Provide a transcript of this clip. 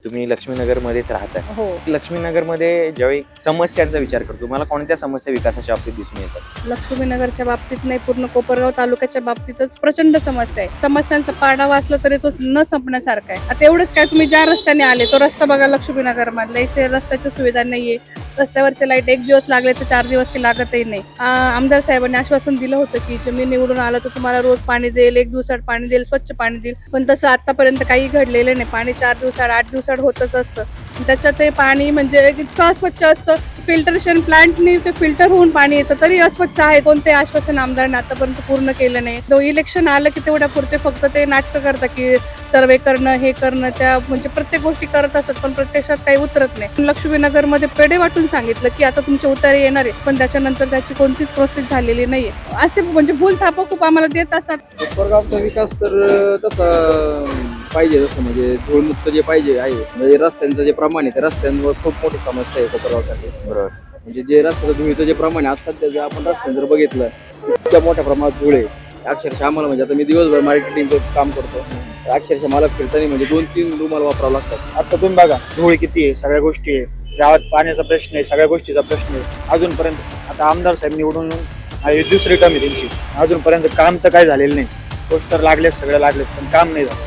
तुम्ही लक्ष्मीनगरमध्येच राहताय. हो. लक्ष्मीनगरमध्ये ज्यावेळी समस्यांचा विचार करतो, तुम्हाला कोणत्या समस्या विकासाच्या बाबतीत दिसून येतात? लक्ष्मीनगरच्या बाबतीत नाही, पूर्ण कोपरगाव तालुक्याच्या बाबतीतच प्रचंड समस्या आहे. समस्यांचा पाडा वाचला तरी तो न संपण्यासारखा आहे. आता एवढंच काय, तुम्ही ज्या रस्त्याने आले तो रस्ता बघा लक्ष्मीनगर मधला, इथे रस्त्याची सुविधा नाहीये. रस्त्यावरचे लाईट एक दिवस लागले तर 4 दिवस ते लागतही नाही. आमदार साहेबांनी आश्वासन दिलं होतं की मी निवडून आलं तर तुम्हाला रोज पाणी देईल, 1 दिवसात पाणी देईल, स्वच्छ पाणी देईल. पण तसं आतापर्यंत काही घडलेलं नाही. पाणी 4 दिवसात 8 दिवसात होतच असतं. त्याच्यात ते पाणी म्हणजे इतकं अस्वच्छ असतं. फिल्टरेशन प्लांटनी ते फिल्टर होऊन पाणी येतं तरी अस्वच्छ आहे. कोणते आश्वासन आमदारांनी आतापर्यंत पूर्ण केलं नाही. तो इलेक्शन आलं की तेवढ्या पुरते फक्त ते नाटकं करतात की सर्वे करणं, हे करणं, त्या म्हणजे प्रत्येक गोष्टी करत असतात, पण प्रत्यक्षात काही उतरत नाही. लक्ष्मीनगरमध्ये पेढे वाटून सांगितलं की आता तुमचे उतारे येणार आहे, पण त्याच्यानंतर त्याची कोणतीच प्रोसेस झालेली नाहीये. असे म्हणजे भूलथापं खूप आम्हाला देत असतात. कोपरगावचा विकास तर तसा पाहिजे, जसं म्हणजे धूळमुक्त जे पाहिजे आहे, म्हणजे रस्त्यांचं जे प्रमाण आहे, त्या रस्त्यांवर खूप मोठी समस्या आहे कोपरगावसाठी. बरोबर. म्हणजे जे रस्त्याचं धुळीचं जे प्रमाण आहे, आज सध्या जर आपण रस्त्यानं जर बघितलं, इतक्या मोठ्या प्रमाणात धूळ आहे. अक्षरशः आम्हाला म्हणजे आता मी दिवसभर मार्केटिंगचं काम करतो, तर अक्षरशः मला फिरताना म्हणजे 2-3 रुमाल वापरावं लागतात. आता तुम्ही बघा, धूळ किती आहे, सगळ्या गोष्टी आहे, गावात पाण्याचा प्रश्न आहे, सगळ्या गोष्टीचा प्रश्न आहे. अजूनपर्यंत आता आमदार साहेब निवडून दुसरी टर्म आहे त्यांची, अजूनपर्यंत काम तर काय झालेलं नाही. पोस्टर लागले, सगळं लागले, पण काम नाही झालं.